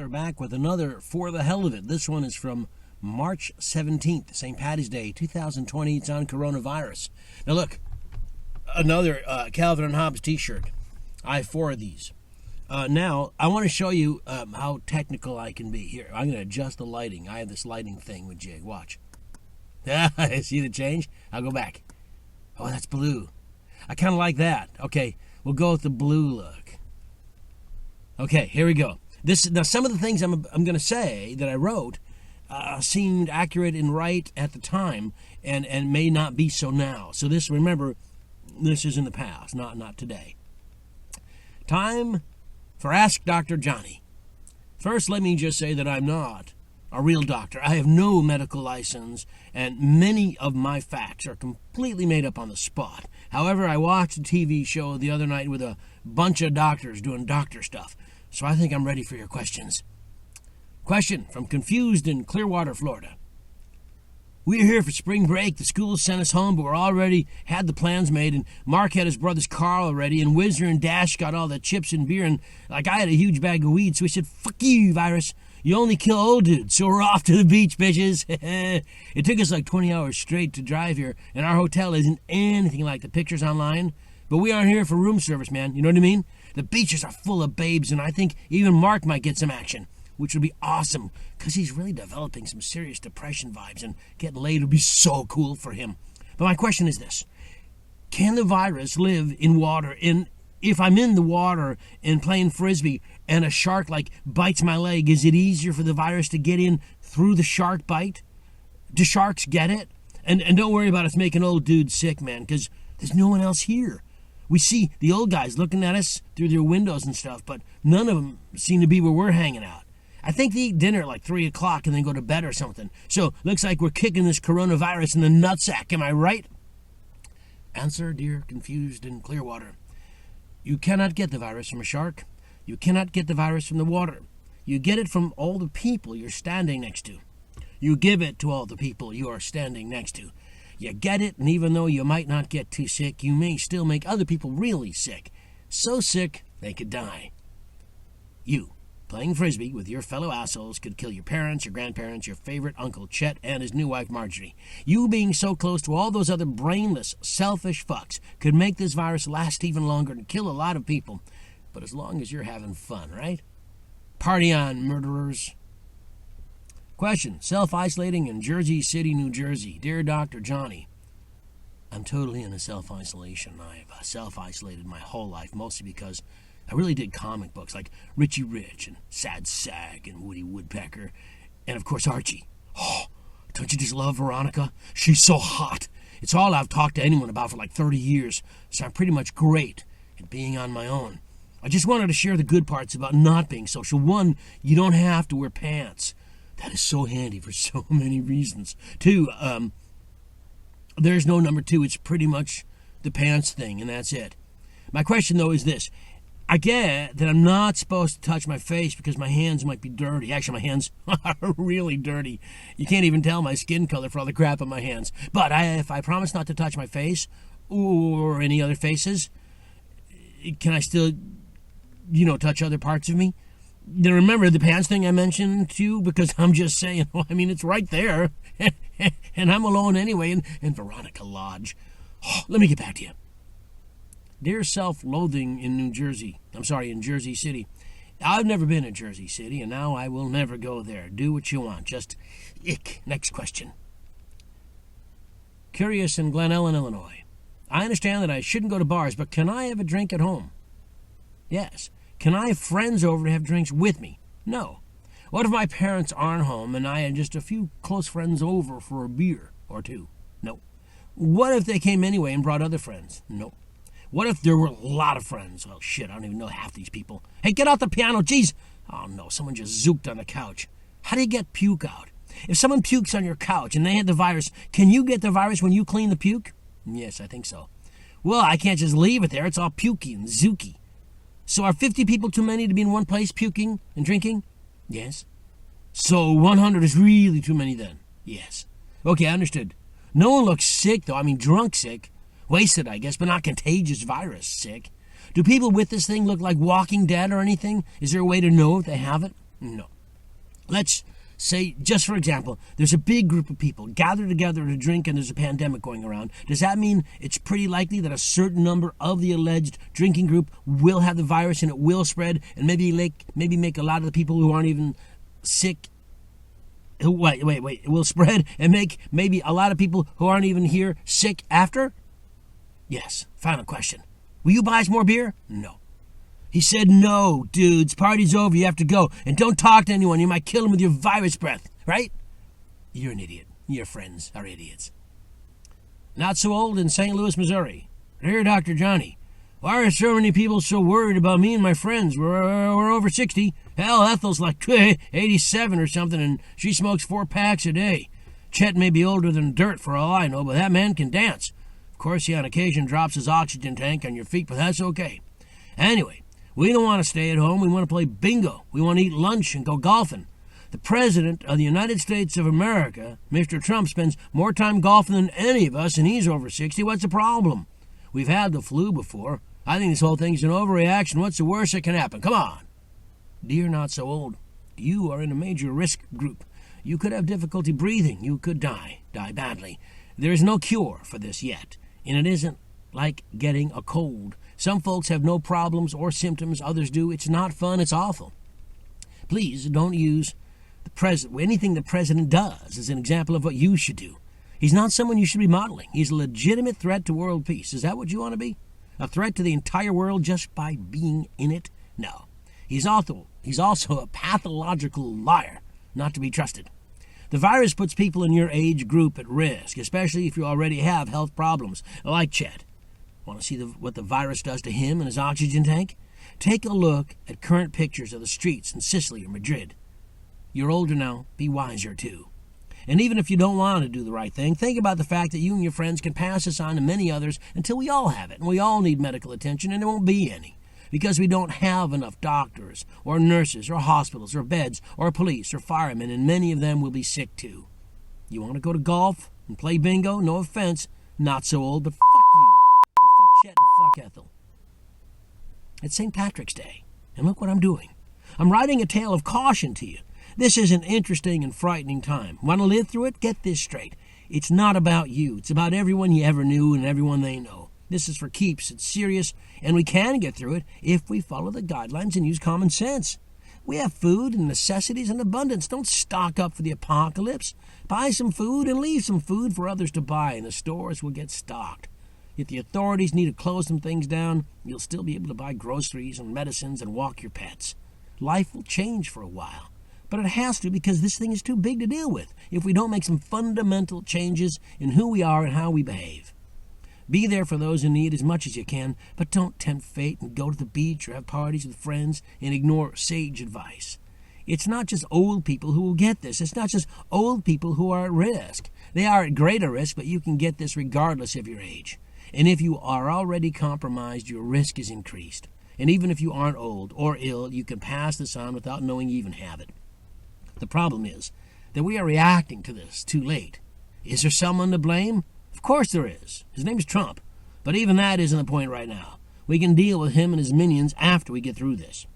Tyler back with another For the Hell of It. This one is from March 17th, St. Patty's Day, 2020. It's on coronavirus. Now look, another Calvin and Hobbes t-shirt. I have 4 of these. Now, I want to show you how technical I can be. Here, I'm going to adjust the lighting. I have this lighting thing with Jig. Watch. See the change? I'll go back. Oh, that's blue. I kind of like that. Okay, we'll go with the blue look. Okay, here we go. Now, some of the things I'm going to say that I wrote seemed accurate and right at the time, and may not be so now. So this, remember, this is in the past, not today. Time for Ask Dr. Johnny. First, let me just say that I'm not a real doctor. I have no medical license, and many of my facts are completely made up on the spot. However, I watched a TV show the other night with a bunch of doctors doing doctor stuff, so I think I'm ready for your questions. Question from Confused in Clearwater, Florida. We're here for spring break. The schools sent us home, but we're already had the plans made, and Mark had his brother's car already, and Whizzer and Dash got all the chips and beer, and I had a huge bag of weed, so we said, fuck you, virus. You only kill old dudes, so we're off to the beach, bitches. It took us like 20 hours straight to drive here, and our hotel isn't anything like the pictures online, but we aren't here for room service, man. You know what I mean? The beaches are full of babes, and I think even Mark might get some action, which would be awesome, because he's really developing some serious depression vibes, and getting laid would be so cool for him. But my question is this. Can the virus live in water? And if I'm in the water and playing Frisbee and a shark, bites my leg, is it easier for the virus to get in through the shark bite? Do sharks get it? And don't worry about us making old dudes sick, man, because there's no one else here. We see the old guys looking at us through their windows and stuff, but none of them seem to be where we're hanging out. I think they eat dinner at 3 o'clock and then go to bed or something. So, looks like we're kicking this coronavirus in the nutsack. Am I right? Answer, dear Confused in Clearwater. You cannot get the virus from a shark. You cannot get the virus from the water. You get it from all the people you're standing next to. You give it to all the people you are standing next to. You get it, and even though you might not get too sick, you may still make other people really sick. So sick, they could die. You, playing Frisbee with your fellow assholes, could kill your parents, your grandparents, your favorite Uncle Chet, and his new wife Marjorie. You being so close to all those other brainless, selfish fucks could make this virus last even longer and kill a lot of people. But as long as you're having fun, right? Party on, murderers. Question. Self-isolating in Jersey City, New Jersey. Dear Dr. Johnny, I'm totally into self-isolation. I've self-isolated my whole life, mostly because I really did comic books like Richie Rich and Sad Sag and Woody Woodpecker, and of course Archie. Oh, don't you just love Veronica? She's so hot. It's all I've talked to anyone about for 30 years, so I'm pretty much great at being on my own. I just wanted to share the good parts about not being social. 1, you don't have to wear pants. That is so handy for so many reasons. 2, there's no number 2. It's pretty much the pants thing, and that's it. My question, though, is this. I get that I'm not supposed to touch my face because my hands might be dirty. Actually, my hands are really dirty. You can't even tell my skin color for all the crap on my hands. But if I promise not to touch my face or any other faces, can I still, touch other parts of me? Then remember the pants thing I mentioned to you? Because I'm just saying, it's right there. And I'm alone anyway, and Veronica Lodge. Oh, let me get back to you. Dear self-loathing in Jersey City. I've never been to Jersey City, and now I will never go there. Do what you want. Just ick. Next question. Curious in Glen Ellen, Illinois. I understand that I shouldn't go to bars, but can I have a drink at home? Yes. Can I have friends over to have drinks with me? No. What if my parents aren't home and I had just a few close friends over for a beer or 2? No. What if they came anyway and brought other friends? No. What if there were a lot of friends? Oh, shit, I don't even know half these people. Hey, get out the piano, jeez! Oh, no, someone just zooked on the couch. How do you get puke out? If someone pukes on your couch and they had the virus, can you get the virus when you clean the puke? Yes, I think so. Well, I can't just leave it there. It's all pukey and zooky. So are 50 people too many to be in one place puking and drinking? Yes. So 100 is really too many then? Yes. Okay, understood. No one looks sick, though. Drunk sick. Wasted, I guess, but not contagious virus sick. Do people with this thing look like Walking Dead or anything? Is there a way to know if they have it? No. Let's say, just for example, there's a big group of people gathered together to drink and there's a pandemic going around. Does that mean it's pretty likely that a certain number of the alleged drinking group will have the virus and it will spread and maybe make a lot of the people who aren't even sick? Wait, it will spread and make maybe a lot of people who aren't even here sick after? Yes. Final question. Will you buy us more beer? No. He said, no, dudes, party's over, you have to go. And don't talk to anyone, you might kill them with your virus breath, right? You're an idiot. Your friends are idiots. Not so old in St. Louis, Missouri. Dear Dr. Johnny, why are so many people so worried about me and my friends? We're over 60. Hell, Ethel's like 87 or something, and she smokes 4 packs a day. Chet may be older than dirt for all I know, but that man can dance. Of course, he on occasion drops his oxygen tank on your feet, but that's okay. Anyway, we don't want to stay at home. We want to play bingo. We want to eat lunch and go golfing. The President of the United States of America, Mr. Trump, spends more time golfing than any of us, and he's over 60. What's the problem? We've had the flu before. I think this whole thing's an overreaction. What's the worst that can happen? Come on. Dear Not So Old, you are in a major risk group. You could have difficulty breathing. You could die badly. There is no cure for this yet, and it isn't like getting a cold. Some folks have no problems or symptoms, others do. It's not fun, it's awful. Please don't use anything the president does as an example of what you should do. He's not someone you should be modeling. He's a legitimate threat to world peace. Is that what you want to be? A threat to the entire world just by being in it? No. He's also a pathological liar, not to be trusted. The virus puts people in your age group at risk, especially if you already have health problems, like Chet. Want to see what the virus does to him and his oxygen tank? Take a look at current pictures of the streets in Sicily or Madrid. You're older now. Be wiser, too. And even if you don't want to do the right thing, think about the fact that you and your friends can pass this on to many others until we all have it, and we all need medical attention, and there won't be any. Because we don't have enough doctors, or nurses, or hospitals, or beds, or police, or firemen, and many of them will be sick, too. You want to go to golf and play bingo? No offense. Not so old, but fuck you. Chet and fuck Ethel. It's St. Patrick's Day, and look what I'm doing. I'm writing a tale of caution to you. This is an interesting and frightening time. Want to live through it? Get this straight. It's not about you. It's about everyone you ever knew and everyone they know. This is for keeps. It's serious, and we can get through it if we follow the guidelines and use common sense. We have food and necessities in abundance. Don't stock up for the apocalypse. Buy some food and leave some food for others to buy, and the stores will get stocked. If the authorities need to close some things down, you'll still be able to buy groceries and medicines and walk your pets. Life will change for a while, but it has to because this thing is too big to deal with if we don't make some fundamental changes in who we are and how we behave. Be there for those in need as much as you can, but don't tempt fate and go to the beach or have parties with friends and ignore sage advice. It's not just old people who will get this. It's not just old people who are at risk. They are at greater risk, but you can get this regardless of your age. And if you are already compromised, your risk is increased. And even if you aren't old or ill, you can pass this on without knowing you even have it. The problem is that we are reacting to this too late. Is there someone to blame? Of course there is. His name is Trump. But even that isn't the point right now. We can deal with him and his minions after we get through this.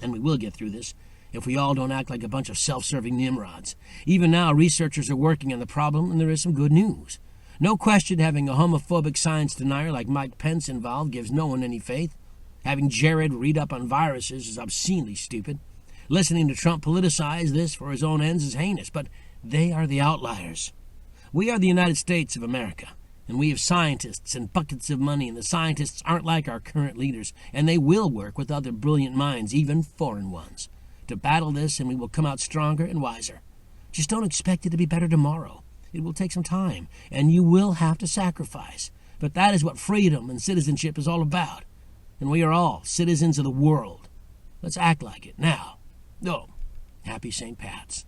And we will get through this if we all don't act like a bunch of self-serving nimrods. Even now, researchers are working on the problem, and there is some good news. No question having a homophobic science denier like Mike Pence involved gives no one any faith. Having Jared read up on viruses is obscenely stupid. Listening to Trump politicize this for his own ends is heinous, but they are the outliers. We are the United States of America, and we have scientists and buckets of money, and the scientists aren't like our current leaders, and they will work with other brilliant minds, even foreign ones, to battle this, and we will come out stronger and wiser. Just don't expect it to be better tomorrow. It will take some time, and you will have to sacrifice. But that is what freedom and citizenship is all about. And we are all citizens of the world. Let's act like it now. Oh, happy St. Pat's.